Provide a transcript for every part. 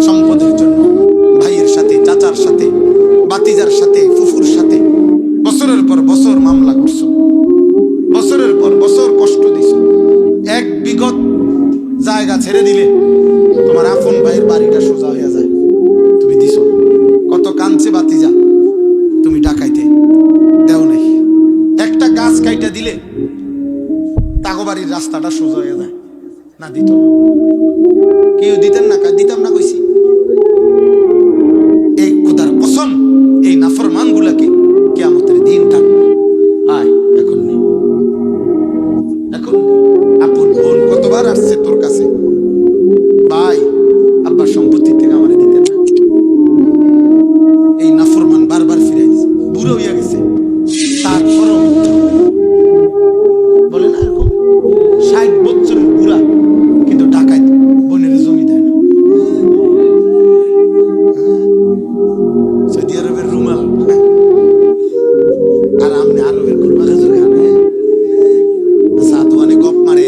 সম্পদের জন্য ভাইয়ের সাথে, চাচার সাথে, বাতিজার সাথে, ফুফুর সাথে বছরের পর বছর মামলা করছো, বছরের পর বছর কষ্ট দিছো, এক বিগত জায়গা ছেড়ে দিলে তোমার আপন ভাইয়ের বাড়িটা সোজা হয়ে যায়, তুমি দিছো। কত কাঁদছে বাতিজা, তুমি ডাকাইতে দেও নাই। একটা গাছ কাইটা দিলে তাগো বাড়ির রাস্তাটা সোজা হয়ে যায়, না দিত না। কেউ দিতেন না, দিতাম না কইছি। এই খোদার কসম, এই নাফরমান গুলাকে কিয়ামতের দিন ডাকবো। আয়, এখন নেই, এখন নেই। আপন বোন কতবার আসছে তোর কাছে, ভাই আব্বার সম্পত্তি থেকে আমারে দিতেন না। এই নাফরমান বারবার ফিরে দিচ্ছে, বুড়ো হইয়া গেছে, তারপরও বলে না এরকম 60 বছরের বুড়া কিন্তু ডাকাইত বোনের জমি দেয় না। সৌদি আরবের রুমাল আর আমনে আরবের খুরমা খাজুর খান, সাধুয়ানে গপ মারে,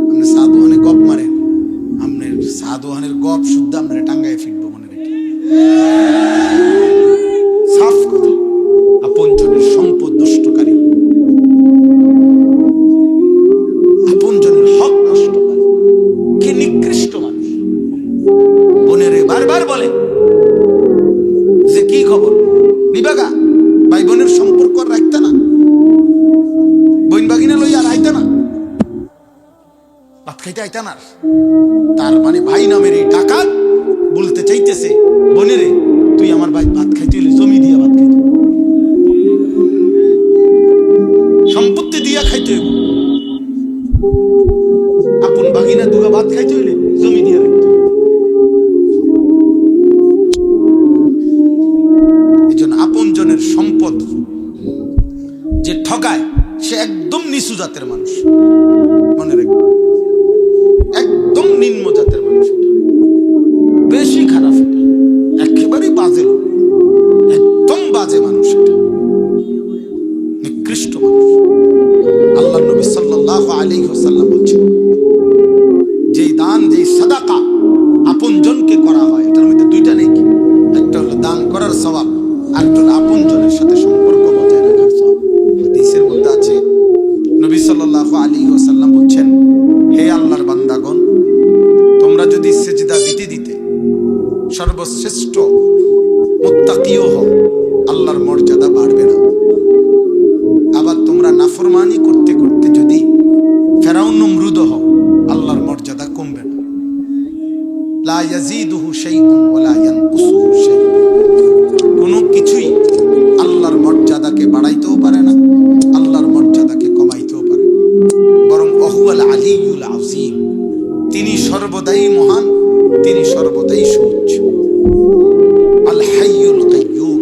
আপনি সাধুয়ানে গপ মারেন, আপনার সাধুয়ানের গপ শুদ্ধ আপনার টাঙ্গায় ফিরবো মনে রেখে। সাফ কথা, আপন জনের সম্পদ নষ্টকারী, আপন জনের হক নষ্টকারী, কে নিকৃষ্ট মানুষ। বোনেরে বারবার বলে যে কি খবর, নিবাগা ভাই বোনের সম্পর্ক রাখতে না, বোন বাগিনা লই আর আইতে না, ভাত খাইতে আইতে না। তার মানে ভাই নামের এই ডাকাত বলতে চাইতেছে, বোনেরে তুই আমার ভাই ভাত খাইতে হইলে জমি দিয়া ভাত খাইতে, সম্পত্তি দিয়া খাইতে হইব। আপন বাগিনা দুগা ভাত খাইতে হইলে জমি দিয়া রাখতে হইব। এই জন্য আপন জনের সম্পদ যে ঠকায় সে একদম নিচু জাতের মানুষ, মনে রাখবে, একদম নিম্ন জাতের মানুষ, বেশি খারাপ, এটা একেবারেই বাজে লোক, একদম বাজে মানুষ, এটা নিকৃষ্ট মানুষ। আল্লাহ নবী সাল্লাল্লাহু আলাইহি ওয়াসাল্লাম বলছেন, যেই দান, যেই সাদাকা আপন জনকে করা হয়, এটার মধ্যে দুইটা নেকি, একটা হলো দান করার সওয়াব, আর একটা হলো আপন জনের সাথে সম্পর্ক বজায় রাখার সওয়াব। হাদিসের মধ্যে আছে, নবী সাল্লাল্লাহু আলাইহি ওয়াসাল্লাম বলছেন, হে আল্লাহর বান্দাগণ, তোমরা যদি সিজদা দিতে দিতে সর্বশ্রেষ্ঠ মুত্তাকিও হও, আল্লাহর মর্যাদা বাড়বে না। আবার তোমরা নাফরমানি করতে করতে যদি ফেরাউন নমরুদ হও, আল্লাহর মর্যাদা কমবে না। লা ইয়াজিদুহু শাইউন ওয়া লা ইয়ানকুসুহু শাইউন, কোনো কিছুই আল্লাহর মর্যাদাকে বাড়াইতেও পারে না, আল্লাহর মর্যাদাকে কমাইতেও পারে না। বরং ওহুয়াল আলিয়্যুল আযীম, তিনি সর্বদাই মহান, তিনি সর্বদাই সুউচ্চ। আল হাইয়ুল কাইয়্যুম,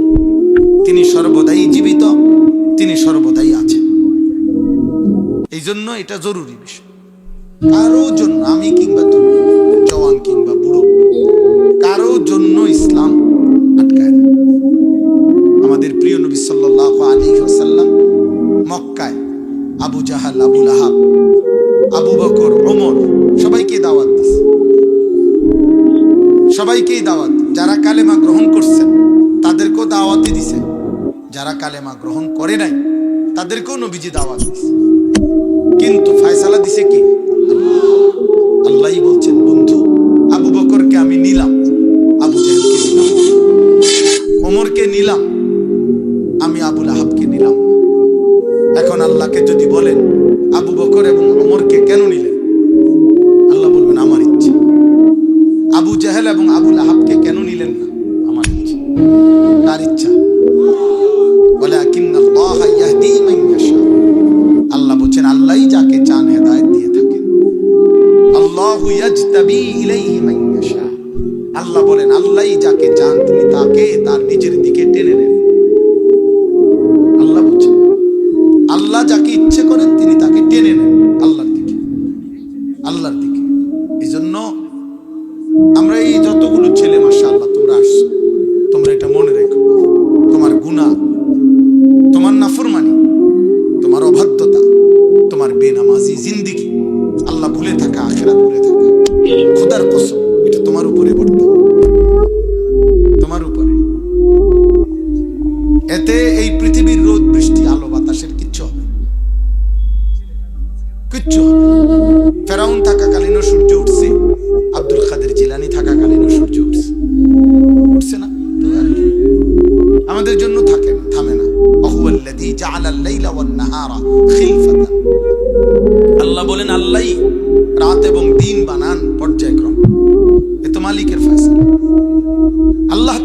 তিনি সর্বদাই জীবিত, তিনি সর্বদাই আছেন। এই জন্য এটা জরুরি বিষয়। কারো জন্য, আমি কিংবা তুমি, জওয়ান কিংবা বুড়ো, কারো জন্য ইসলাম আটকায় না। আমাদের প্রিয় নবী সাল্লাল্লাহু আলাইহি ওয়াসাল্লাম মক্কায় আবু জাহাল, আবু লাহাব, আবু বকর, ওমর সবাইকে দাওয়াত দিয়েছে, সবাইকেই দাওয়াত। যারা কালেমা গ্রহণ করছেন তাদেরকেও দাওয়াতই দিছে, যারা কালেমা গ্রহণ করে নাই তাদেরকেও নবীজি দাওয়াত দিছে। কিন্তু ফয়সালা দিছে কি? আল্লাহই বলছেন, বন্ধু আবু বকরকে আমি নিলাম, আবু জাহেলকে নিলাম, ওমরকে নিলাম, আমি আবু লাহাবকে নিলাম। এখন আল্লাহকে যদি বলেন আবু বকর এবং ওমরকে কেন নিলেন, আল্লাহ বলবেন আমার ইচ্ছে। আবু জাহেল এবং আবু লাহাবকে কেন নিলেন না, আমার ইচ্ছে। কার ইচ্ছা? ওয়ালাকিন্নাল্লাহা ইয়াহদি মান ইয়াশা, আল্লাহ বলেন আল্লাহই যাকে চান হেদায়েত দিয়ে থাকেন। আল্লাহু ইয়াজতাবি ইলাইহি মান ইয়াশা, আল্লাহ বলেন আল্লাহই যাকে চান তিনি তাকে তার নিজের দিকে টেনে নেন। আল্লাহ বলেন আল্লাহ যাকে ইচ্ছে করেন তিনি তাকে টেনে নেন আল্লাহর দিকে, আল্লাহর দিকে। এই জন্য আমরা এই যতগুলো ছেলে, মাশাআল্লাহ তোমরা আসছো, তোমরা এটা মনে রেখো, তোমার গুনাহ, তোমার নাফরমানি, তোমার অবাধ্যতা, তোমার বেনামাজি জিন্দেগি, আল্লাহ ভুলে থাকা, আখিরাত ভুলে থাকা, খোদার কসম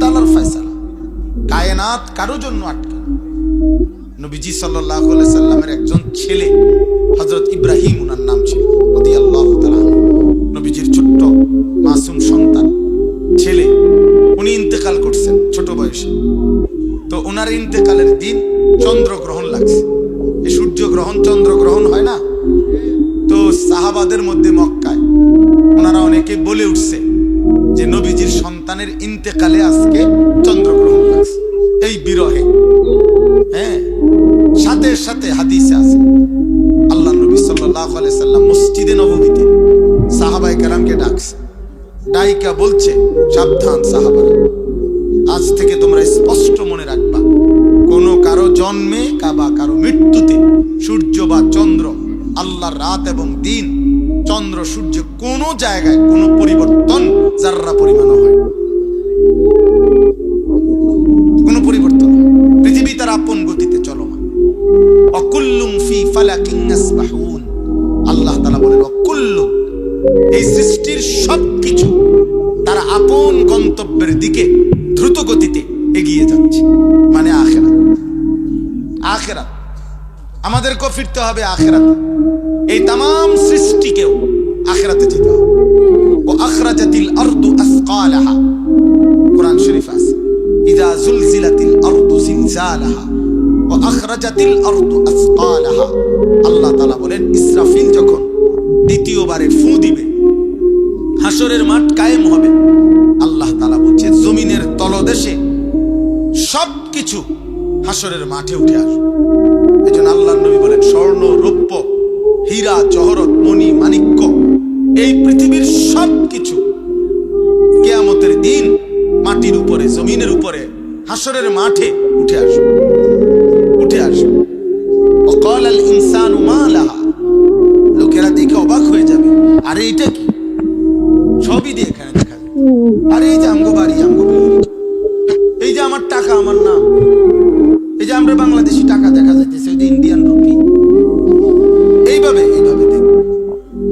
তাআলার ফয়সালা, কায়নাত কারো জন্য আটকে। নবীজি সাল্লাল্লাহু আলাইহি সাল্লামের একজন ছেলে হযরত ইব্রাহিম, ওনার নাম ছিল রাদিয়াল্লাহু তাআলা, নবীজির ছোট্ট মাসুম সন্তান ছেলে, উনি ইন্তেকাল করছেন ছোট বয়সে। তো ওনার ইন্তেকালের দিন চন্দ্রগ্রহণ লাগছে। এই সূর্যগ্রহণ চন্দ্রগ্রহণ হয় না? তো সাহাবাদের মধ্যে মক্কায় ওনারা অনেকে বলে উঠছে যে নবীজির সন্তানের ইন্তেকালে আজকে চন্দ্রগ্রহণ লাগছে, এই বিরহে। হ্যাঁ, সাথে সাথে হাদিসে আছে আল্লাহ নবী সাল্লাল্লাহু আলাইহি সাল্লাম মসজিদে নববীতে সাহাবায়ে কেরামকে ডাকছে, ডাইকা বলছে, সাবধান সাহাবারা, আজ থেকে তোমরা স্পষ্ট মনে রাখবা, কোনো কারো জন্মে বা কারো মৃত্যুতে সূর্য বা চন্দ্র, আল্লাহর রাত এবং দিন, চন্দ্র সূর্য কোনো জায়গায় কোনো পরিবর্তন যাররা পরিমাণও হয়, কোনো পরিবর্তন। পৃথিবী তার আপন গতিতে চলমান। অকুল্লুম ফি ফালাকিন ইয়াসবাহুন, আল্লাহ তাআলা বলেন অকুল্লুম, এই সৃষ্টির সবকিছু তার আপন গন্তব্যের দিকে দ্রুত গতিতে এগিয়ে যাচ্ছে, মানে আখিরাত। আখিরাত আমাদেরকেও ফিরতে হবে আখিরাতে, এই তামাম সৃষ্টিকেও আখিরাতে যেতে হবে। ও আখরাজাতিল আরদু আসকালাহা, কোরআন শরীফ আছে, ইযা জুলজিলাতিল আরদু জিলজালাহা ওয়া আখরাজাতিল আরদু আসকালাহা। আল্লাহ তাআলা বলেন ইসরাফিল যখন দ্বিতীয়বারে ফু দিবে, হাসরের মাঠ কায়েম হবে, আল্লাহ তাআলা বলছে জমিনের তলদেশে সবকিছু হাসরের মাঠে উঠে আসবে। এজন্য আল্লাহর নবী বলেন স্বর্ণ, রৌপ্য, হীরা, জহরত, মণি, মাণিক্য, এই পৃথিবীর সবকিছু কিয়ামতের দিন মাটির উপরে, জমিনের উপরে, হাসরের মাঠে উঠে আসবে, উঠে আসবে। ওয়াকালাল ইনসানু মা লাহা, লোকেরা দেখে অবাক হয়ে যাবে, আরে এটা কি? সবই দিয়ে এখানে দেখা যায়। আরে এই যে আমগো বাড়ি, আমগো বিল্ডিং, এই যে আমার টাকা, আমার নাম, এই যে আমরা বাংলাদেশি টাকা দেখা যাইতেছে, ওই যে ইন্ডিয়ান রুপি, এইভাবে এইভাবে দেখ।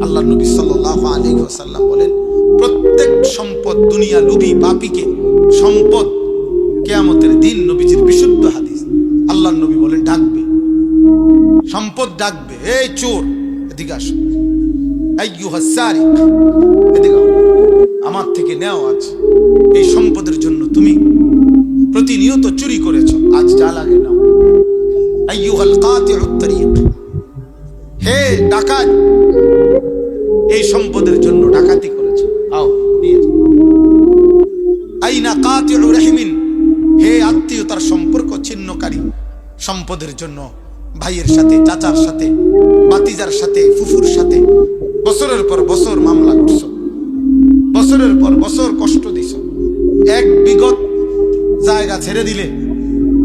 আল্লাহ নবী সাল্লাল্লাহু আলাইহি ওয়াসাল্লাম বলেন প্রত্যেক সম্পদ দুনিয়া লোভী পাপীকে সম্পদ কিয়ামতের দিন, নবীজির বিশুদ্ধ হাদিস, আল্লাহ নবী বলেন ডাকবে, সম্পদ ডাকবে, এই চোর এদিকে আসো, আইয়ুহাস সারিক এদিকে আও, আমার থেকে নেও, আজ এই সম্পদের জন্য তুমি প্রতিনিয়ত চুরি করেছো, আজ যা লাগে নাও। আইয়ুহাল কাতিউত তারিক, হে ডাকাত, এই সম্পদের জন্য ডাকাতি করেছো, আও নিয়ে যাও। আইনা কাতিউ রাহিমিন, হে আত্মীয়তার সম্পর্ক ছিন্নকারী, সম্পদের জন্য ভাইয়ের সাথে, চাচার সাথে, বাতিজার সাথে, ফুফুর সাথে বছরের পর বছর মামলা করছো, বছরের পর বছর কষ্ট দিছো, এক বিগত জায়গা ছেড়ে দিলে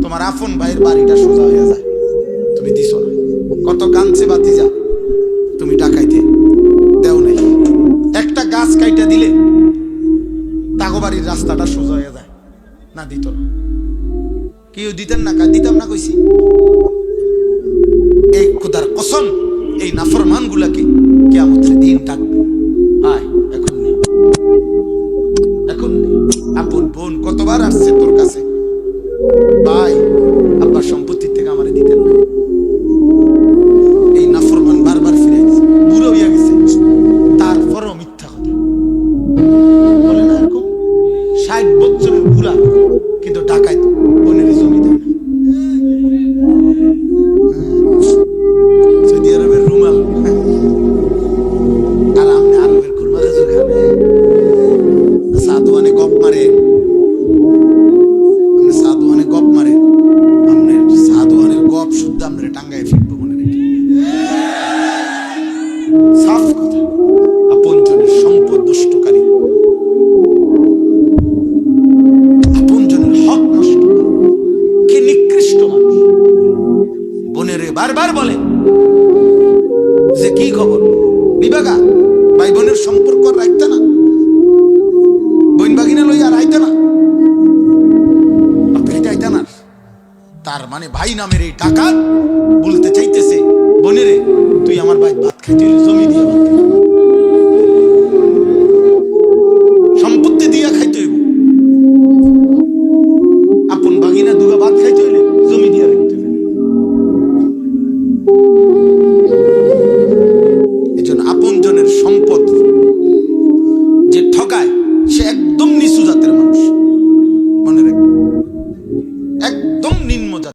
তোমার আপন ভাইয়ের বাড়িটা সোজা হয়ে যায়, তুমি দিছো না। কত কাঁদছে বাতিজা, তুমি ডাকাইতে দেও নাই। একটা গাছ কাইটা দিলে তাগো বাড়ির রাস্তাটা সোজা হয়ে যায়, না দিত না। কেউ দিতেন না, দিতাম না কইছি। এই খোদার কসম, এই নাফরমান গুলাকে কিয়ামতের দিন ডাকবে, আয় এখন নেই, এখন নেই। আপন বোন কতবার আসছে তোর কাছে, ভাই আব্বার সম্পত্তির থেকে আমারে দিতেন না, এই নাফরমান বারবার ফিরে গেছে, বুড়ো হইয়া গেছে, তারপরও মিথ্যা কথা বলে না। এরকম 60 বছরের বুড়া কিন্তু ডাকাইত বোনের জমি দেয় না। সৌদি আরবের রুমাল আর আপনি আরবের খুরমা খেজুর খাবে, সাধুয়ানে গপ মারে, আপনি সাধুয়ানে গপ মারে, আপনি সাধুয়ানের গপ শুদ্ধ আপনার টাঙ্গায় ফিরবো মনে রেখে। সাফ কথা, আপনজনের সম্পদ নষ্টকারী, আপনজনের হক নষ্ট, কি নিকৃষ্ট মানুষ। বোনেরে বারবার বলে যে কি খবর নিবাগা, ভাই বোনের সম্পর্ক রাখতে না, বোন বাগিনা লইয়া রাইতে না, পিটাইতে না। তার মানে ভাই নামের এই ডাকাত বলতে চাইতেছে বোনেরে তুই আমার ভাই ভাত খাইতে জমি দিয়ে